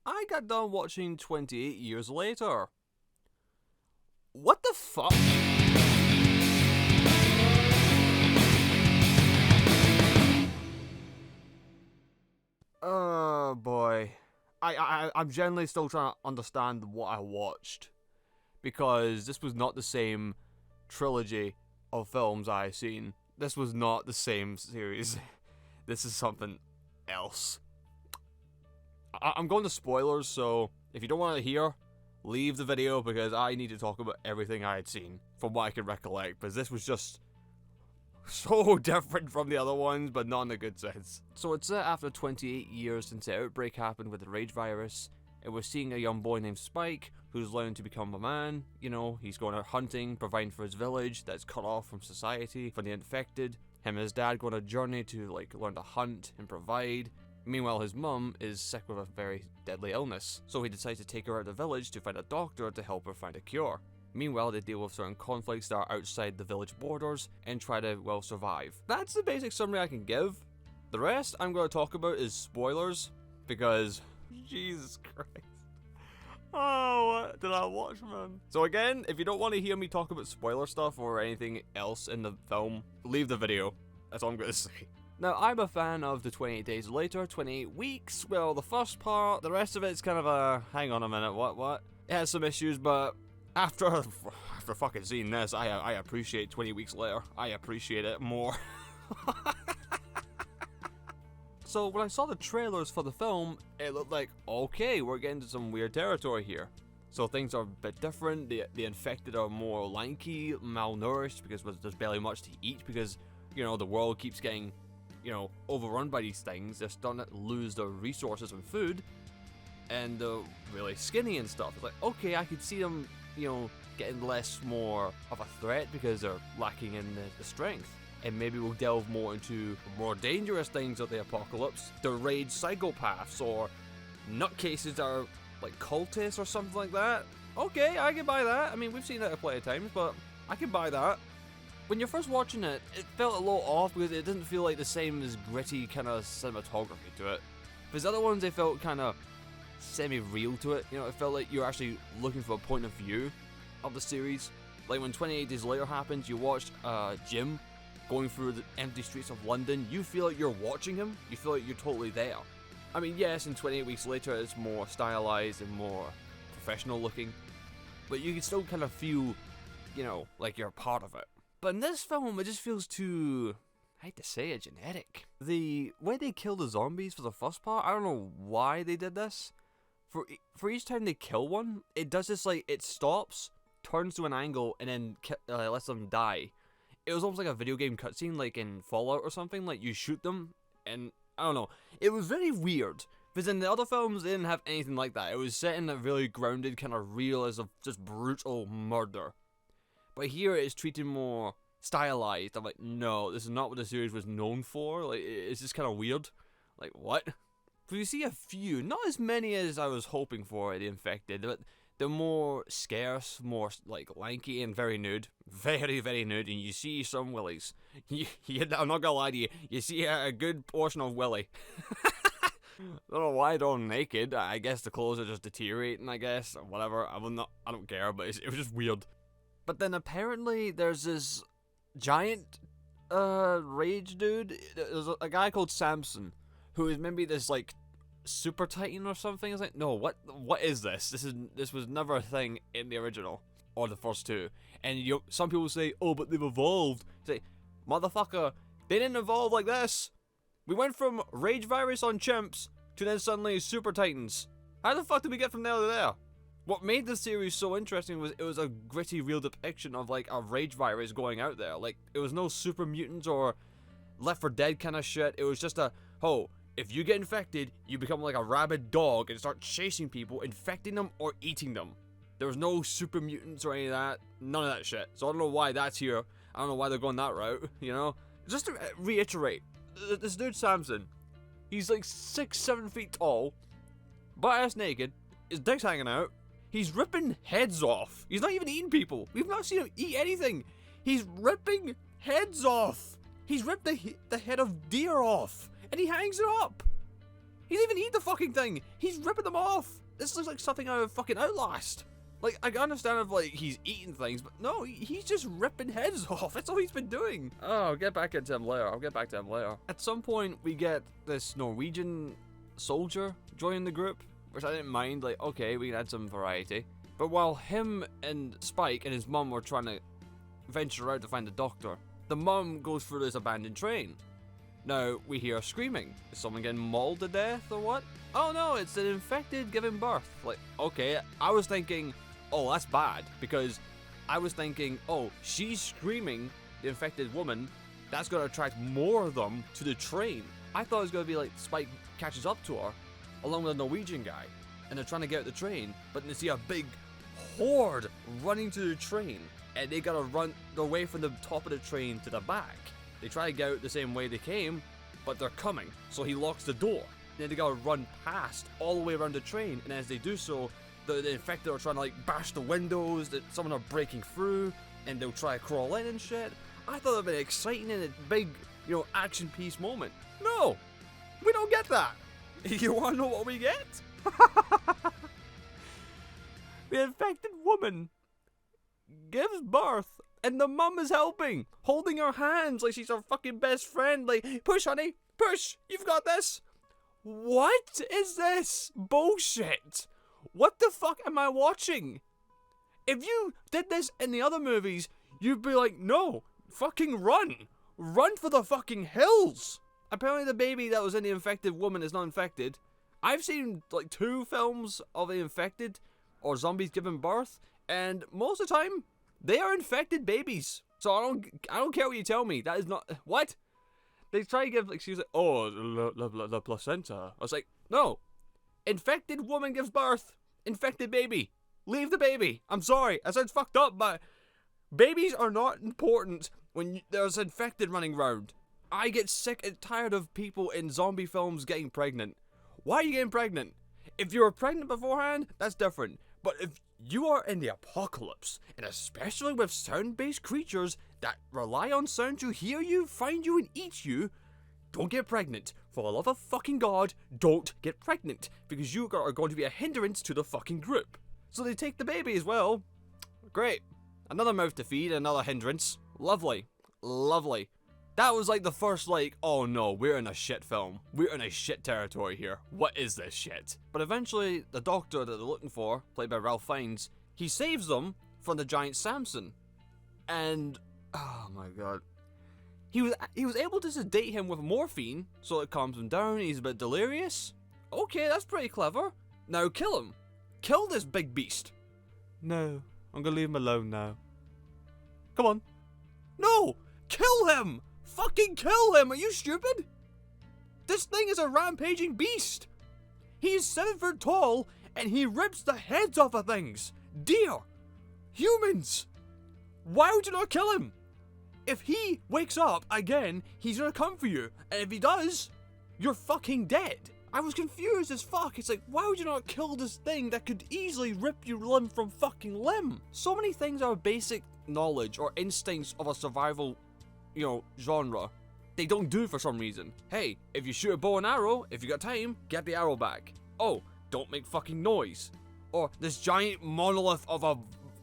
I got done watching 28 Years Later. What the fuck? Oh boy. I'm generally still trying to understand what I watched. Because this was not the same trilogy of films I seen. This was not the same series. This is something else. I'm going to spoilers, so if you don't want to hear, leave the video, because I need to talk about everything I had seen from what I can recollect, because this was just so different from the other ones, but not in a good sense. So it's set after 28 years since the outbreak happened with the rage virus, and we're seeing a young boy named Spike who's learning to become a man. You know, he's going out hunting, providing for his village that's cut off from society, from the infected. Him and his dad go on a journey to learn to hunt and provide. Meanwhile, his mum is sick with a very deadly illness, so he decides to take her out of the village to find a doctor to help her find a cure. Meanwhile, they deal with certain conflicts that are outside the village borders and try to, well, survive. That's the basic summary I can give. The rest I'm going to talk about is spoilers, because Jesus Christ. Oh, what did I watch, man? So again, if you don't want to hear me talk about spoiler stuff or anything else in the film, leave the video. That's all I'm going to say. Now, I'm a fan of the 28 Days Later, 28 Weeks. Well, the first part, the rest of it's kind of a, hang on a minute, what? It has some issues, but after fucking seeing this, I appreciate 20 Weeks Later. I appreciate it more. So when I saw the trailers for the film, it looked like, okay, we're getting to some weird territory here. So things are a bit different. The infected are more lanky, malnourished, because there's barely much to eat, because, you know, the world keeps getting, you know, overrun by these things. They're starting to lose their resources and food, and they're really skinny and stuff. It's like, okay, I could see them, you know, getting more of a threat because they're lacking in the strength. And maybe we'll delve more into more dangerous things of the apocalypse. The rage psychopaths, or nutcases that are like cultists or something like that. Okay, I can buy that. I mean, we've seen that a plenty of times, but I can buy that. When you're first watching it, it felt a little off because it didn't feel like the same as gritty kind of cinematography to it. Because the other ones, they felt kind of semi-real to it. You know, it felt like you're actually looking for a point of view of the series. Like when 28 Days Later happens, you watched Jim going through the empty streets of London. You feel like you're watching him. You feel like you're totally there. I mean, yes, in 28 Weeks Later, it's more stylized and more professional looking. But you can still kind of feel, you know, like you're a part of it. But in this film, it just feels too, I hate to say it, generic. The way they kill the zombies for the first part, I don't know why they did this. For each time they kill one, it does this, like, it stops, turns to an angle, and then lets them die. It was almost like a video game cutscene, like in Fallout or something. Like, you shoot them, and I don't know. It was very weird, because in the other films, they didn't have anything like that. It was set in a really grounded, kind of real, as of just brutal murder. But here, it's treated more stylized. I'm like, no, this is not what the series was known for. Like, it's just kind of weird. Like, what? But you see a few, not as many as I was hoping for, the infected, but they're more scarce, more like lanky and very nude. Very, very nude, and you see some willies. I'm not gonna lie to you, you see a good portion of willy. I don't know why they're all naked. I guess the clothes are just deteriorating, I guess, or whatever. I don't care, but it was just weird. But then apparently there's this giant rage dude. There's a guy called Samson, who is maybe this like super titan or something. It's like, no, what is this? This was never a thing in the original or the first two. And some people say, oh, but they've evolved. Say, motherfucker, they didn't evolve like this. We went from rage virus on chimps to then suddenly super titans. How the fuck did we get from there to there? What made the series so interesting was it was a gritty, real depiction of like a rage virus going out there. Like, it was no super mutants or Left 4 Dead kind of shit. It was just if you get infected, you become like a rabid dog and start chasing people, infecting them or eating them. There was no super mutants or any of that. None of that shit. So I don't know why that's here. I don't know why they're going that route, you know? Just to reiterate, this dude Samson, he's like 6-7 feet tall, butt-ass naked, his dick's hanging out, he's ripping heads off. He's not even eating people. We've not seen him eat anything. He's ripping heads off. He's ripped the head of deer off, and he hangs it up. He didn't even eat the fucking thing. He's ripping them off. This looks like something out of fucking Outlast. Like, I can understand if, like, he's eating things, but no, he's just ripping heads off. That's all he's been doing. Oh, I'll get back into him later. I'll get back to him later. At some point, we get this Norwegian soldier joining the group, which I didn't mind. Like, okay, we can add some variety. But while him and Spike and his mum were trying to venture out to find the doctor, the mum goes through this abandoned train. Now, we hear screaming. Is someone getting mauled to death or what? Oh no, it's an infected giving birth. Like, okay, I was thinking, oh, that's bad, because I was thinking, oh, she's screaming, the infected woman, that's going to attract more of them to the train. I thought it was going to be like Spike catches up to her, along with a Norwegian guy, and they're trying to get out the train, but they see a big horde running to the train, and they got to run their way from the top of the train to the back. They try to get out the same way they came, but they're coming, so he locks the door. Then they gotta run past all the way around the train, and as they do so, the infected are trying to like bash the windows, that someone are breaking through, and they'll try to crawl in and shit. I thought it'd be exciting and a big, you know, action piece moment. No! We don't get that! You wanna know what we get? The infected woman gives birth, and the mum is helping, holding her hands like she's her fucking best friend, like, push honey, push, you've got this. What is this bullshit? What the fuck am I watching? If you did this in the other movies, you'd be like, no, fucking run. Run for the fucking hills. Apparently the baby that was in the infected woman is not infected. I've seen like 2 films of the infected or zombies giving birth, and most of the time, they are infected babies. So I don't care what you tell me. That is not, what? They try to give, like, she was like, oh, the placenta. I was like, no. Infected woman gives birth. Infected baby. Leave the baby. I'm sorry. I sounds fucked up, but babies are not important when there's infected running around. I get sick and tired of people in zombie films getting pregnant. Why are you getting pregnant? If you were pregnant beforehand, that's different. But if you are in the apocalypse, and especially with sound-based creatures that rely on sound to hear you, find you, and eat you, don't get pregnant. For the love of fucking God, don't get pregnant, because you are going to be a hindrance to the fucking group. So they take the baby as well. Great. Another mouth to feed, another hindrance. Lovely. Lovely. That was like the first, like, oh no, we're in a shit film. We're in a shit territory here. What is this shit? But eventually, the doctor that they're looking for, played by Ralph Fiennes, he saves them from the giant Samson. And, oh my god. He was able to sedate him with morphine, so it calms him down, he's a bit delirious. Okay, that's pretty clever. Now kill him. Kill this big beast. No, I'm gonna leave him alone now. Come on. No! Kill him! Fucking kill him! Are you stupid? This thing is a rampaging beast! He's 7 foot tall, and he rips the heads off of things! Deer! Humans! Why would you not kill him? If he wakes up again, he's gonna come for you, and if he does, you're fucking dead. I was confused as fuck. It's like, why would you not kill this thing that could easily rip you limb from fucking limb? So many things are basic knowledge or instincts of a survival, you know, genre. They don't do for some reason. Hey, if you shoot a bow and arrow, if you got time, get the arrow back. Oh, don't make fucking noise. Or this giant monolith of a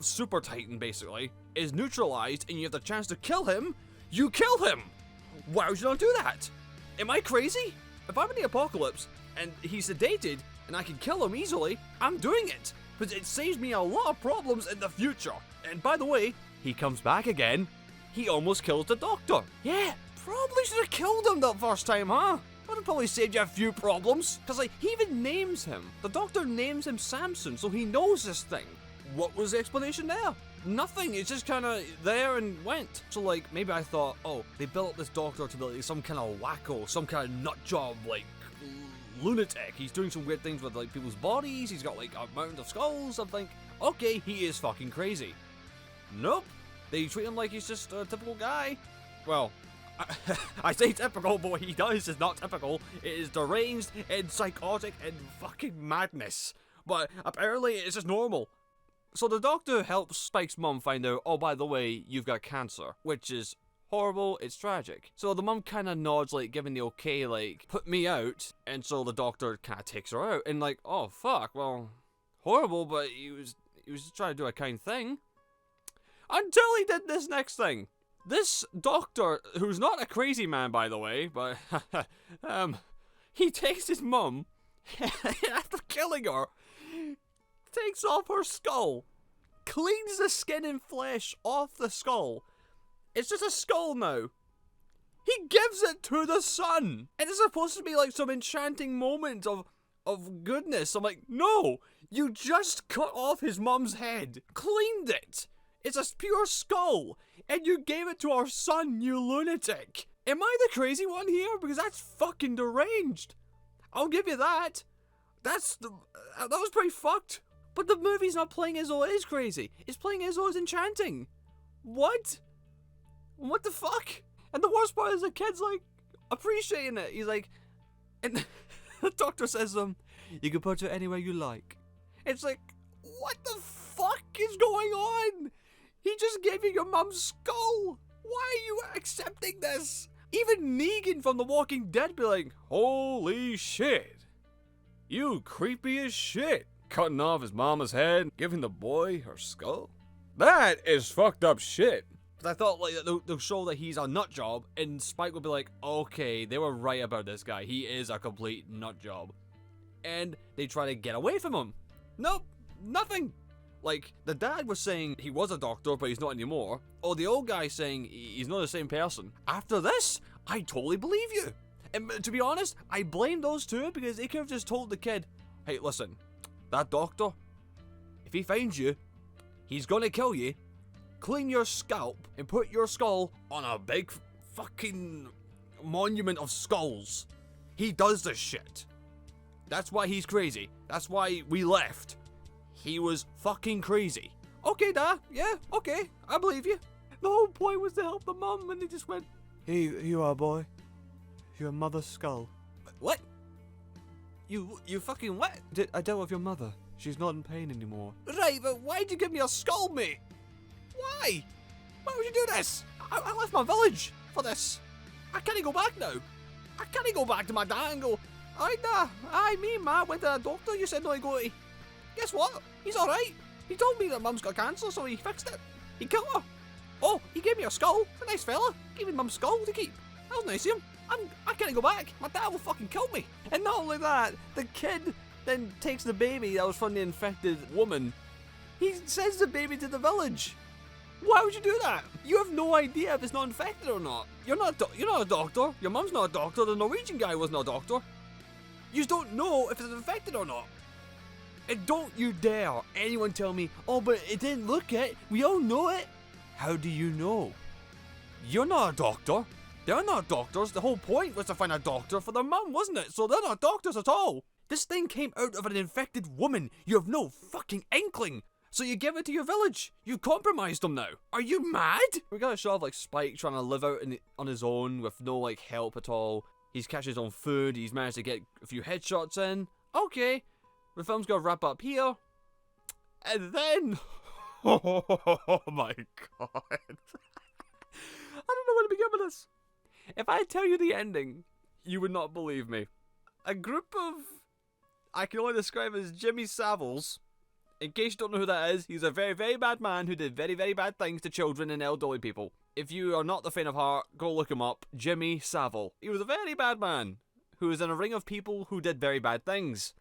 super titan, basically, is neutralized and you have the chance to kill him, you kill him! Why would you not do that? Am I crazy? If I'm in the apocalypse and he's sedated and I can kill him easily, I'm doing it. Because it saves me a lot of problems in the future. And by the way, he comes back again. He almost kills the doctor. Yeah, probably should have killed him that first time, huh? That would probably saved you a few problems. Because, like, he even names him. The doctor names him Samson, so he knows this thing. What was the explanation there? Nothing. It's just kind of there and went. So, like, maybe I thought, oh, they built up this doctor to be like some kind of wacko, some kind of nut job, like, lunatic. He's doing some weird things with, like, people's bodies. He's got, like, a mountain of skulls. I think, okay, he is fucking crazy. Nope. They treat him like he's just a typical guy. Well, I say typical, but what he does is not typical. It is deranged and psychotic and fucking madness. But apparently it's just normal. So the doctor helps Spike's mum find out, oh, by the way, you've got cancer, which is horrible, it's tragic. So the mum kind of nods, like, giving the okay, like, put me out. And so the doctor kind of takes her out. And like, oh, fuck, well, horrible, but he was just trying to do a kind thing. Until he did this next thing. This doctor, who's not a crazy man, by the way, but, he takes his mum, after killing her, takes off her skull, cleans the skin and flesh off the skull. It's just a skull now. He gives it to the son. And it's supposed to be like some enchanting moment of goodness. I'm like, no, you just cut off his mum's head, cleaned it. It's a pure skull, and you gave it to our son, you lunatic. Am I the crazy one here? Because that's fucking deranged. I'll give you that. That was pretty fucked. But the movie's not playing as though it is crazy. It's playing as though it's enchanting. What? What the fuck? And the worst part is the kid's like appreciating it. He's like, and the doctor says you can put it anywhere you like. It's like, what the fuck is going on? He just gave you your mum's skull. Why are you accepting this? Even Negan from The Walking Dead be like, holy shit. You creepy as shit. Cutting off his mama's head, giving the boy her skull. That is fucked up shit. But I thought like they'll show that he's a nut job, and Spike will be like, okay, they were right about this guy. He is a complete nut job. And they try to get away from him. Nope, nothing. Like, the dad was saying he was a doctor, but he's not anymore. Or the old guy saying he's not the same person. After this, I totally believe you. And to be honest, I blame those two because they could have just told the kid, hey, listen, that doctor, if he finds you, he's gonna kill you, clean your scalp, and put your skull on a big fucking monument of skulls. He does this shit. That's why he's crazy. That's why we left. He was fucking crazy. Okay, Dad. Yeah, okay. I believe you. The whole point was to help the mum, and they just went, here you are, boy. Your mother's skull. What? You fucking what? I dealt with your mother. She's not in pain anymore. Right, but why'd you give me a skull, mate? Why? Why would you do this? I left my village for this. I can't go back now. I can't go back to my dad and go, me and Ma went to a doctor, you said no to go to. Guess what? He's alright. He told me that Mum's got cancer, so he fixed it. He killed her. Oh, he gave me a skull. He's a nice fella. Gave me Mum's skull to keep. That was nice of him. I can't go back. My dad will fucking kill me. And not only that, the kid then takes the baby that was from the infected woman. He sends the baby to the village. Why would you do that? You have no idea if it's not infected or not. You're not a doctor. Your mum's not a doctor. The Norwegian guy wasn't a doctor. You just don't know if it's infected or not. And don't you dare anyone tell me, oh, but it didn't look it. We all know it. How do you know? You're not a doctor. They're not doctors. The whole point was to find a doctor for their mum, wasn't it? So they're not doctors at all. This thing came out of an infected woman. You have no fucking inkling. So you give it to your village. You've compromised them now. Are you mad? We got a shot of like Spike trying to live out on his own with no like help at all. He's catching his own food. He's managed to get a few headshots in. Okay. The film's gonna wrap up here. And then... oh my god. I don't know where to begin with this. If I tell you the ending, you would not believe me. A group of... I can only describe as Jimmy Saviles. In case you don't know who that is, he's a very, very bad man who did very, very bad things to children and elderly people. If you are not the faint of heart, go look him up. Jimmy Savile. He was a very bad man who was in a ring of people who did very bad things.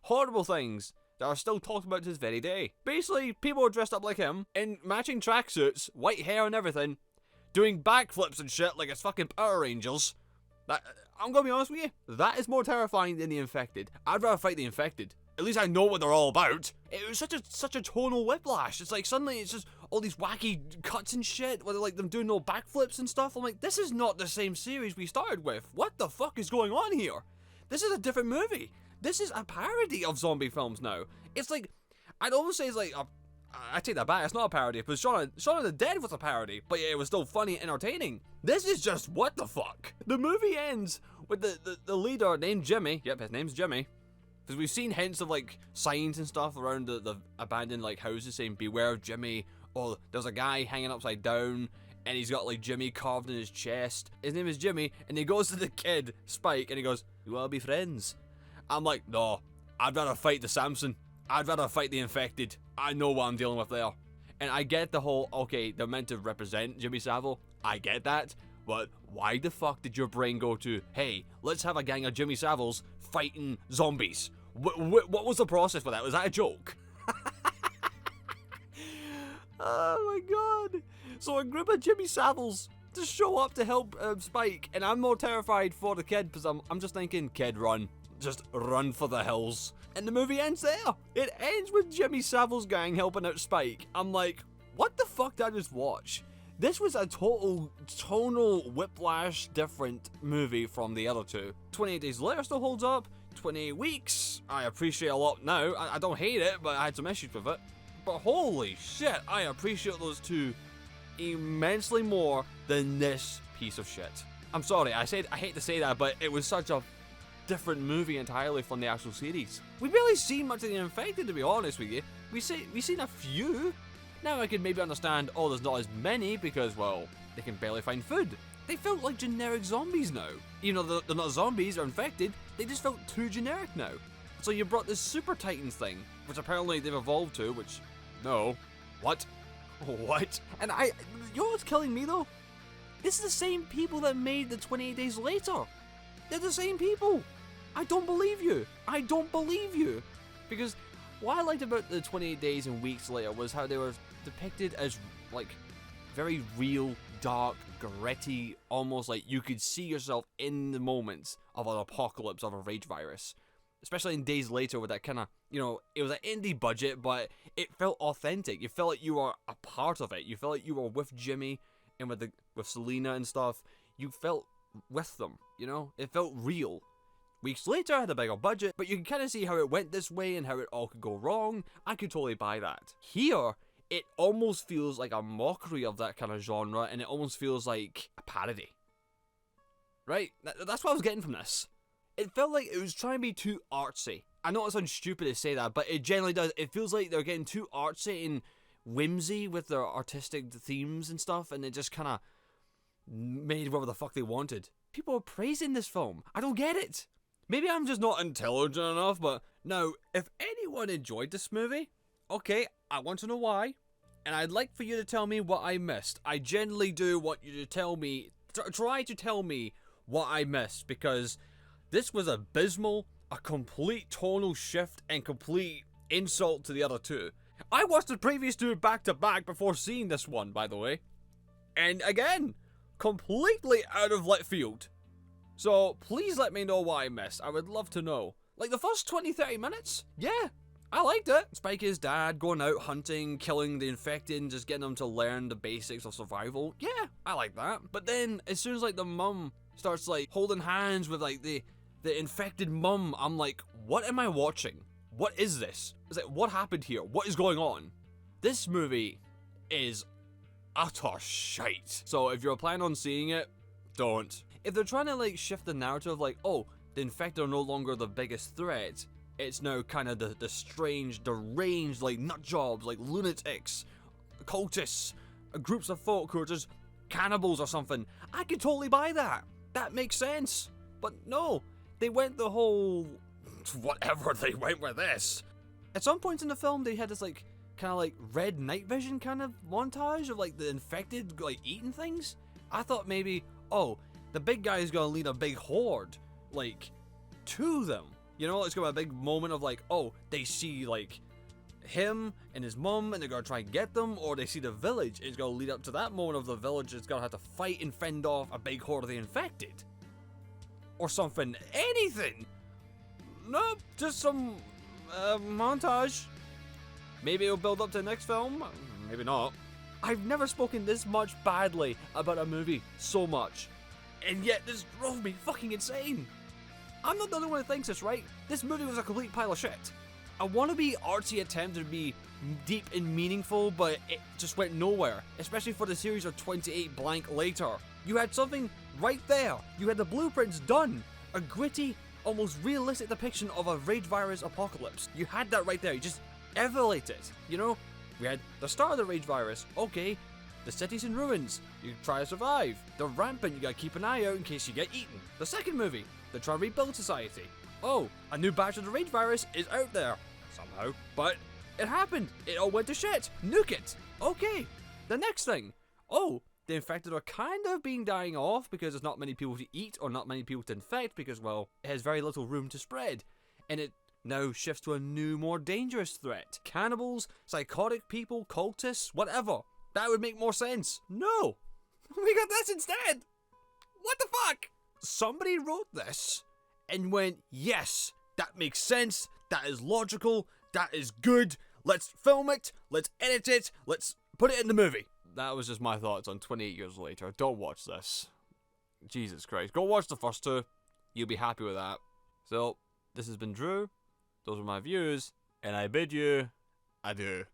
Horrible things that are still talked about to this very day. Basically, people are dressed up like him in matching tracksuits, white hair and everything, doing backflips and shit like it's fucking Power Rangers. I'm gonna be honest with you, that is more terrifying than the infected. I'd rather fight the infected. At least I know what they're all about. It was such a tonal whiplash. It's like suddenly it's just all these wacky cuts and shit, where they're like them doing no backflips and stuff. I'm like, this is not the same series we started with. What the fuck is going on here? This is a different movie. This is a parody of zombie films now. It's like, I'd almost say it's like, I take that back, it's not a parody, because Shaun of the Dead was a parody, but yeah, it was still funny and entertaining. This is just, what the fuck? The movie ends with the leader named Jimmy, yep, his name's Jimmy, because we've seen hints of like signs and stuff around the abandoned like houses saying beware of Jimmy, or there's a guy hanging upside down and he's got like Jimmy carved in his chest. His name is Jimmy, and he goes to the kid, Spike, and he goes, "You wanna be friends?" I'm like, no, I'd rather fight the Samson. I'd rather fight the infected. I know what I'm dealing with there. And I get the whole, okay, they're meant to represent Jimmy Savile. I get that. But why the fuck did your brain go to, hey, let's have a gang of Jimmy Saviles fighting zombies? What was the process for that? Was that a joke? Oh my god. So a group of Jimmy Saviles just show up to help Spike, and I'm more terrified for the kid because I'm just thinking, kid, run. Just run for the hills. And the movie ends there. It ends with Jimmy Savile's gang helping out Spike. I'm like, what the fuck did I just watch? This was a total tonal whiplash different movie from the other two. 28 Days Later still holds up. 28 Weeks, I appreciate a lot now. I don't hate it, but I had some issues with it. But holy shit, I appreciate those two immensely more than this piece of shit. I'm sorry, I hate to say that, but it was such a different movie entirely from the actual series. We barely seen much of the infected, to be honest with you. We seen a few. Now I can maybe understand, oh, there's not as many because, well, they can barely find food. They felt like generic zombies now. Even though they're not zombies, they're infected, they just felt too generic now. So you brought this Super Titans thing, which apparently they've evolved to, which, no. What? What? And you know what's killing me though? This is the same people that made the 28 Days Later. They're the same people. I don't believe you. I don't believe you. Because what I liked about the 28 Days and Weeks Later was how they were depicted as, like, very real, dark, gritty, almost like you could see yourself in the moments of an apocalypse of a rage virus. Especially in Days Later with that kind of, you know, it was an indie budget, but it felt authentic. You felt like you were a part of it. You felt like you were with Jimmy and with Selena and stuff. You felt with them, you know? It felt real. Weeks Later had a bigger budget, but you can kind of see how it went this way and how it all could go wrong. I could totally buy that. Here, it almost feels like a mockery of that kind of genre, and it almost feels like a parody. Right? That's what I was getting from this. It felt like it was trying to be too artsy. I know it sounds stupid to say that, but it generally does. It feels like they're getting too artsy and whimsy with their artistic themes and stuff, and it just kind of made whatever the fuck they wanted. People are praising this film. I don't get it. Maybe I'm just not intelligent enough, but now, if anyone enjoyed this movie, okay, I want to know why, and I'd like for you to tell me what I missed. I genuinely do want you to tell me, try to tell me what I missed, because this was abysmal, a complete tonal shift, and complete insult to the other two. I watched the previous two back to back before seeing this one, by the way, and again, completely out of left field. So, please let me know what I missed. I would love to know. Like, the first 20-30 minutes? Yeah, I liked it. Spike's dad going out hunting, killing the infected, and just getting them to learn the basics of survival. Yeah, I like that. But then, as soon as, like, the mum starts, like, holding hands with, like, the infected mum, I'm like, what am I watching? What is this? It's like, what happened here? What is going on? This movie is utter shite. So, if you're planning on seeing it, don't. If they're trying to, like, shift the narrative, like, oh, the infected are no longer the biggest threat, it's now kind of the strange, deranged, like, nutjobs, like, lunatics, cultists, groups of folk who are just cannibals or something, I could totally buy that. That makes sense. But no, they went the whole, whatever they went with this. At some points in the film, they had this, like, kind of, like, red night vision kind of montage of, like, the infected, like, eating things. I thought maybe, oh, the big guy is going to lead a big horde, like, to them. You know, it's going to be a big moment of, like, oh, they see, like, him and his mum, and they're going to try and get them, or they see the village. It's going to lead up to that moment of the village. It's going to have to fight and fend off a big horde of the infected. Or something. Anything. Nope, just some montage. Maybe it'll build up to the next film. Maybe not. I've never spoken this much badly about a movie so much. And yet this drove me fucking insane. I'm not the only one who thinks this, right? This movie was a complete pile of shit. A wannabe artsy attempt to be deep and meaningful, but it just went nowhere. Especially for the series of 28 blank later. You had something right there. You had the blueprints done. A gritty, almost realistic depiction of a rage virus apocalypse. You had that right there. You just evaluate it, you know? We had the start of the rage virus. Okay, The city's in ruins. You try to survive. They're rampant. You gotta keep an eye out in case you get eaten. The second movie. They try to rebuild society. Oh, a new batch of the rage virus is out there. Somehow. But it happened. It all went to shit. Nuke it. Okay. The next thing. Oh, the infected are kind of being dying off because there's not many people to eat or not many people to infect because, well, it has very little room to spread. And it now shifts to a new, more dangerous threat. Cannibals, psychotic people, cultists, whatever. That would make more sense. No! We got this instead! What the fuck? Somebody wrote this and went, yes, that makes sense, that is logical, that is good, let's film it, let's edit it, let's put it in the movie. That was just my thoughts on 28 years later. Don't watch this. Jesus Christ. Go watch the first two. You'll be happy with that. So, this has been Drew. Those are my views. And I bid you adieu.